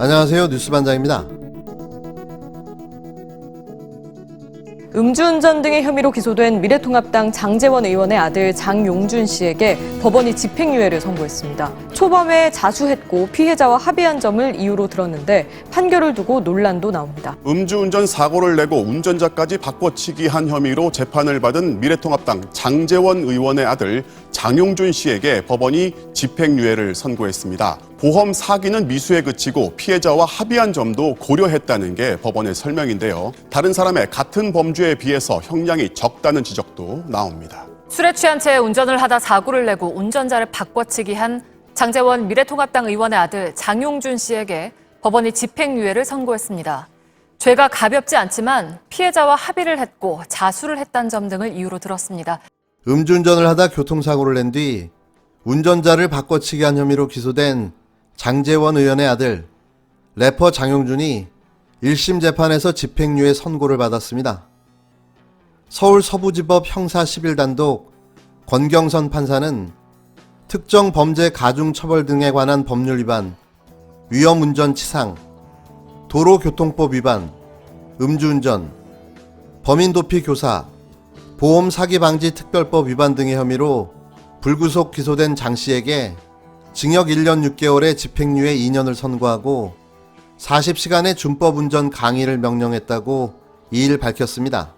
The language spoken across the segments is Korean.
안녕하세요. 뉴스반장입니다. 음주운전 등의 혐의로 기소된 미래통합당 장제원 의원의 아들 장용준 씨에게 법원이 집행유예를 선고했습니다. 초범에 자수했고 피해자와 합의한 점을 이유로 들었는데 판결을 두고 논란도 나옵니다. 음주운전 사고를 내고 운전자까지 바꿔치기 한 혐의로 재판을 받은 미래통합당 장제원 의원의 아들 장용준 씨에게 법원이 집행유예를 선고했습니다. 보험 사기는 미수에 그치고 피해자와 합의한 점도 고려했다는 게 법원의 설명인데요. 다른 사람의 같은 범죄에 비해서 형량이 적다는 지적도 나옵니다. 술에 취한 채 운전을 하다 사고를 내고 운전자를 바꿔치기 한 장제원 미래통합당 의원의 아들 장용준 씨에게 법원이 집행유예를 선고했습니다. 죄가 가볍지 않지만 피해자와 합의를 했고 자수를 했다는 점 등을 이유로 들었습니다. 음주운전을 하다 교통사고를 낸 뒤 운전자를 바꿔치기 한 혐의로 기소된 장제원 의원의 아들 래퍼 장용준이 1심 재판에서 집행유예 선고를 받았습니다. 서울 서부지법 형사 11단독 권경선 판사는 특정 범죄 가중처벌 등에 관한 법률 위반, 위험운전 치상, 도로교통법 위반, 음주운전, 범인도피 교사, 보험 사기 방지 특별법 위반 등의 혐의로 불구속 기소된 장 씨에게 징역 1년 6개월에 집행유예 2년을 선고하고 40시간의 준법운전 강의를 명령했다고 이일 밝혔습니다.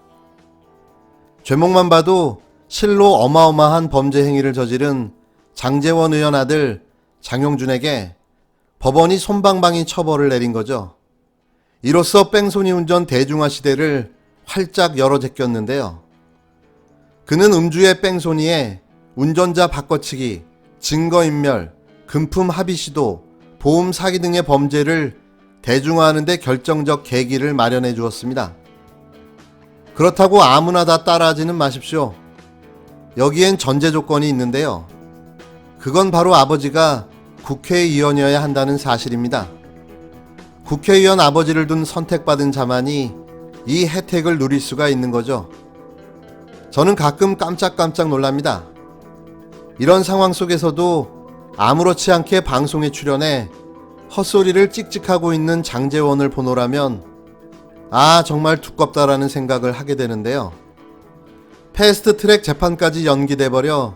죄목만 봐도 실로 어마어마한 범죄 행위를 저지른 장제원 의원 아들 장용준에게 법원이 솜방망이 처벌을 내린 거죠. 이로써 뺑소니 운전 대중화 시대를 활짝 열어 제꼈는데요. 그는 음주의 뺑소니에 운전자 바꿔치기, 증거인멸, 금품 합의 시도, 보험 사기 등의 범죄를 대중화하는 데 결정적 계기를 마련해 주었습니다. 그렇다고 아무나 다 따라하지는 마십시오. 여기엔 전제 조건이 있는데요. 그건 바로 아버지가 국회의원이어야 한다는 사실입니다. 국회의원 아버지를 둔 선택받은 자만이 이 혜택을 누릴 수가 있는 거죠. 저는 가끔 깜짝깜짝 놀랍니다. 이런 상황 속에서도 아무렇지 않게 방송에 출연해 헛소리를 찍찍하고 있는 장제원을 보노라면 정말 두껍다라는 생각을 하게 되는데요. 패스트트랙 재판까지 연기돼 버려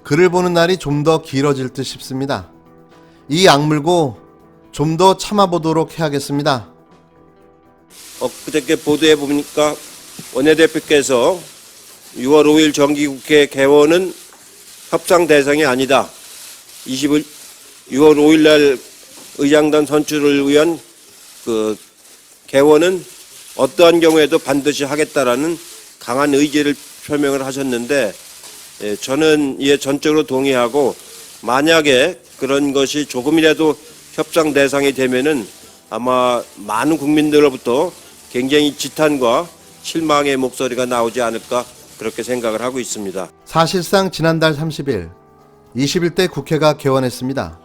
그를 보는 날이 좀 더 길어질 듯 싶습니다. 이 악물고 좀 더 참아보도록 해야겠습니다. 그저께 보도해 보니까 원내대표께서 6월 5일 정기국회 개원은 협상 대상이 아니다. 6월 5일 날 의장단 선출을 위한 개원은 어떠한 경우에도 반드시 하겠다라는 강한 의지를 표명을 하셨는데 저는 이에 전적으로 동의하고 만약에 그런 것이 조금이라도 협상 대상이 되면은 아마 많은 국민들로부터 굉장히 지탄과 실망의 목소리가 나오지 않을까 그렇게 생각을 하고 있습니다. 사실상 지난달 30일 21대 국회가 개원했습니다.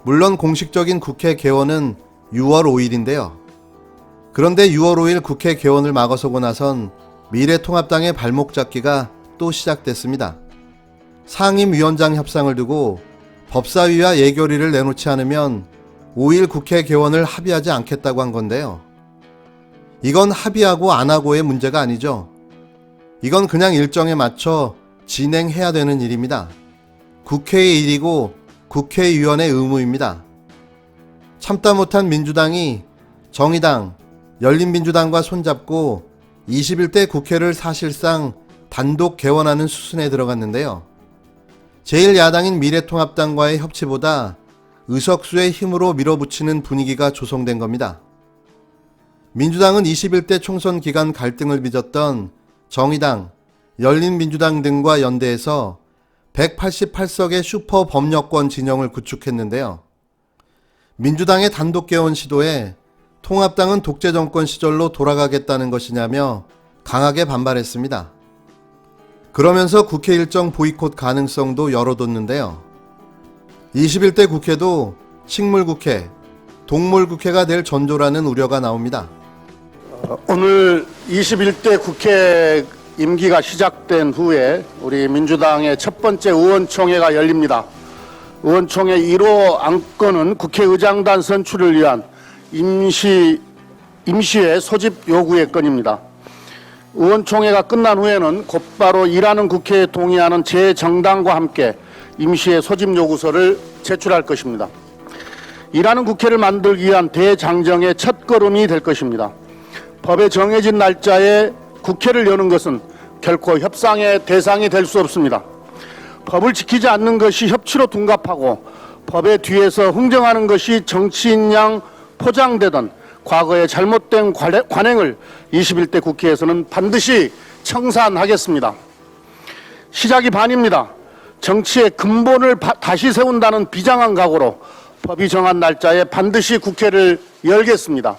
물론 공식적인 국회 개원은 6월 5일인데요. 그런데 6월 5일 국회 개원을 막아서고 나선 미래통합당의 발목 잡기가 또 시작됐습니다. 상임위원장 협상을 두고 법사위와 예결위를 내놓지 않으면 5일 국회 개원을 합의하지 않겠다고 한 건데요. 이건 합의하고 안 하고의 문제가 아니죠. 이건 그냥 일정에 맞춰 진행해야 되는 일입니다. 국회의 일이고 국회의원의 의무입니다. 참다 못한 민주당이 정의당, 열린민주당과 손잡고 21대 국회를 사실상 단독 개원하는 수순에 들어갔는데요. 제1야당인 미래통합당과의 협치보다 의석수의 힘으로 밀어붙이는 분위기가 조성된 겁니다. 민주당은 21대 총선 기간 갈등을 빚었던 정의당, 열린민주당 등과 연대해서 188석의 슈퍼 법력권 진영을 구축했는데요. 민주당의 단독 개원 시도에 통합당은 독재 정권 시절로 돌아가겠다는 것이냐며 강하게 반발했습니다. 그러면서 국회 일정 보이콧 가능성도 열어뒀는데요. 21대 국회도 식물국회, 동물국회가 될 전조라는 우려가 나옵니다. 오늘 21대 국회 임기가 시작된 후에 우리 민주당의 첫 번째 의원총회가 열립니다. 의원총회 1호 안건은 국회의장단 선출을 위한 임시회 소집 요구의 건입니다. 의원총회가 끝난 후에는 곧바로 일하는 국회에 동의하는 제 정당과 함께 임시회 소집 요구서를 제출할 것입니다. 일하는 국회를 만들기 위한 대장정의 첫걸음이 될 것입니다. 법에 정해진 날짜에 국회를 여는 것은 결코 협상의 대상이 될 수 없습니다. 법을 지키지 않는 것이 협치로 둔갑하고 법의 뒤에서 흥정하는 것이 정치인 양 포장되던 과거의 잘못된 관행을 21대 국회에서는 반드시 청산하겠습니다. 시작이 반입니다. 정치의 근본을 다시 세운다는 비장한 각오로 법이 정한 날짜에 반드시 국회를 열겠습니다.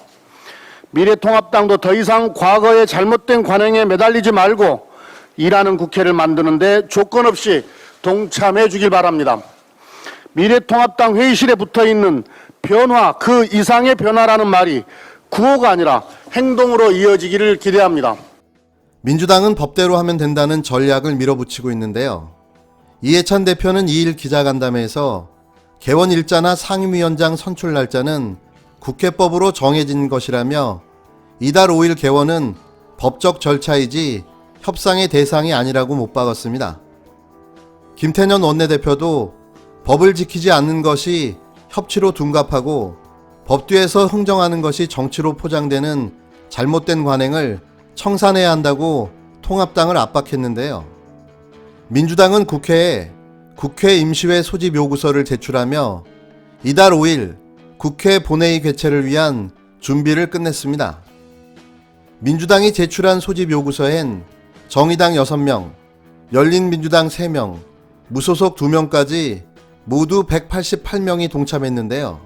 미래통합당도 더 이상 과거의 잘못된 관행에 매달리지 말고 일하는 국회를 만드는데 조건 없이 동참해 주길 바랍니다. 미래통합당 회의실에 붙어있는 변화, 그 이상의 변화라는 말이 구호가 아니라 행동으로 이어지기를 기대합니다. 민주당은 법대로 하면 된다는 전략을 밀어붙이고 있는데요. 이해찬 대표는 2일 기자간담회에서 개원 일자나 상임위원장 선출 날짜는 국회법으로 정해진 것이라며 이달 5일 개원은 법적 절차이지 협상의 대상이 아니라고 못 박았습니다. 김태년 원내대표도 법을 지키지 않는 것이 협치로 둔갑하고 법 뒤에서 흥정하는 것이 정치로 포장되는 잘못된 관행을 청산해야 한다고 통합당을 압박했는데요. 민주당은 국회에 국회 임시회 소집 요구서를 제출하며 이달 5일 국회 본회의 개최를 위한 준비를 끝냈습니다. 민주당이 제출한 소집 요구서엔 정의당 6명, 열린민주당 3명, 무소속 2명까지 모두 188명이 동참했는데요.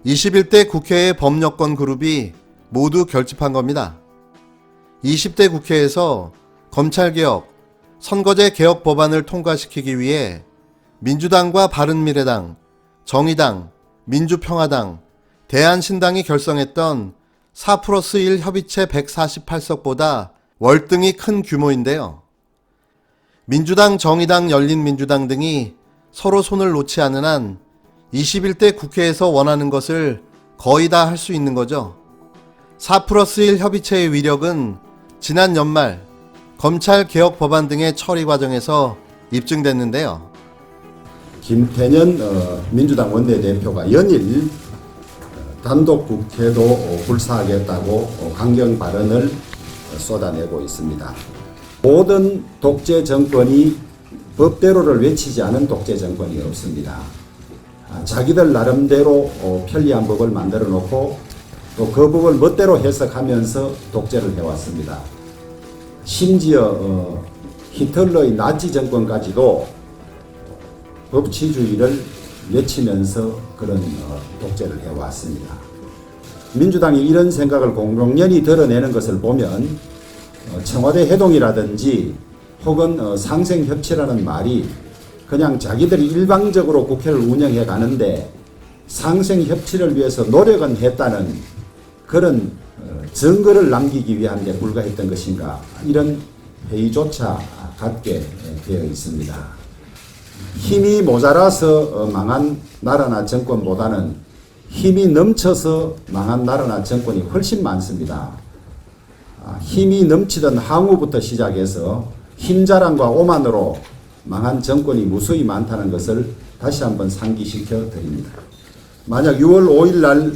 21대 국회의 법여권 그룹이 모두 결집한 겁니다. 20대 국회에서 검찰개혁, 선거제 개혁 법안을 통과시키기 위해 민주당과 바른미래당, 정의당, 민주평화당, 대한신당이 결성했던 4+1 협의체 148석보다 월등히 큰 규모인데요. 민주당, 정의당, 열린민주당 등이 서로 손을 놓지 않는 한 21대 국회에서 원하는 것을 거의 다 할 수 있는 거죠. 4+1 협의체의 위력은 지난 연말 검찰 개혁 법안 등의 처리 과정에서 입증됐는데요. 김태년 민주당 원내대표가 연일 단독 국회도 불사하겠다고 강경 발언을 쏟아내고 있습니다. 모든 독재 정권이 법대로를 외치지 않은 독재 정권이 없습니다. 자기들 나름대로 편리한 법을 만들어 놓고 또 그 법을 멋대로 해석하면서 독재를 해왔습니다. 심지어 히틀러의 나치 정권까지도 법치주의를 외치면서 그런 독재를 해왔습니다. 민주당이 이런 생각을 공공연히 드러내는 것을 보면 청와대 해동이라든지 혹은 상생협치라는 말이 그냥 자기들이 일방적으로 국회를 운영해 가는데 상생협치를 위해서 노력은 했다는 그런 증거를 남기기 위한 데 불과했던 것인가, 이런 회의조차 갖게 되어 있습니다. 힘이 모자라서 망한 나라나 정권보다는 힘이 넘쳐서 망한 나라나 정권이 훨씬 많습니다. 힘이 넘치던 항우부터 시작해서 힘자랑과 오만으로 망한 정권이 무수히 많다는 것을 다시 한번 상기시켜 드립니다. 만약 6월 5일 날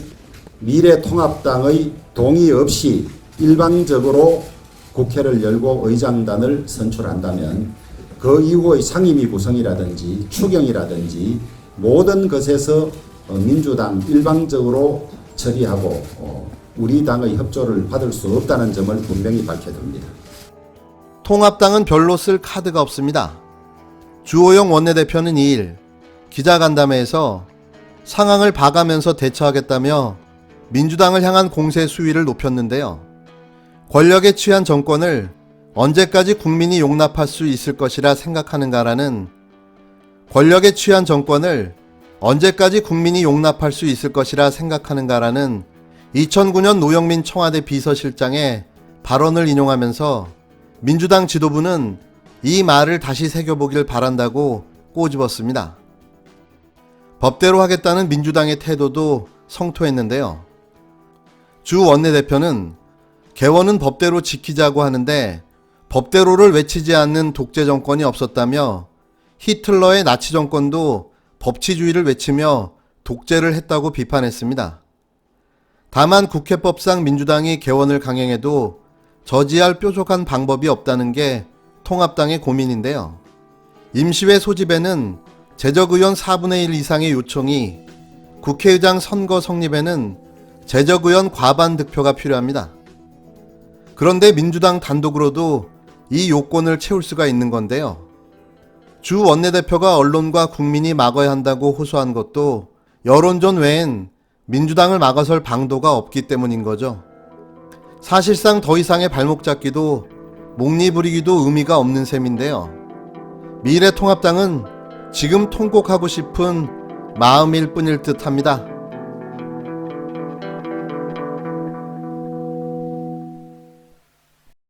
미래통합당의 동의 없이 일방적으로 국회를 열고 의장단을 선출한다면 그 이후의 상임위 구성이라든지 추경이라든지 모든 것에서 민주당 일방적으로 처리하고 우리 당의 협조를 받을 수 없다는 점을 분명히 밝혀둡니다. 통합당은 별로 쓸 카드가 없습니다. 주호영 원내대표는 2일 기자간담회에서 상황을 봐가면서 대처하겠다며 민주당을 향한 공세 수위를 높였는데요. 권력에 취한 정권을 언제까지 국민이 용납할 수 있을 것이라 생각하는가라는, 권력에 취한 정권을 언제까지 국민이 용납할 수 있을 것이라 생각하는가라는 2009년 노영민 청와대 비서실장의 발언을 인용하면서 민주당 지도부는 이 말을 다시 새겨보길 바란다고 꼬집었습니다. 법대로 하겠다는 민주당의 태도도 성토했는데요. 주 원내대표는 개헌은 법대로 지키자고 하는데 법대로를 외치지 않는 독재 정권이 없었다며 히틀러의 나치 정권도 법치주의를 외치며 독재를 했다고 비판했습니다. 다만 국회법상 민주당이 개헌을 강행해도 저지할 뾰족한 방법이 없다는 게 통합당의 고민인데요. 임시회 소집에는 재적의원 4분의 1 이상의 요청이, 국회의장 선거 성립에는 재적의원 과반 득표가 필요합니다. 그런데 민주당 단독으로도 이 요건을 채울 수가 있는 건데요. 주 원내대표가 언론과 국민이 막아야 한다고 호소한 것도 여론전 외엔 민주당을 막아설 방도가 없기 때문인 거죠. 사실상 더 이상의 발목 잡기도 목리 부리기도 의미가 없는 셈인데요. 미래통합당은 지금 통곡하고 싶은 마음일 뿐일 듯 합니다.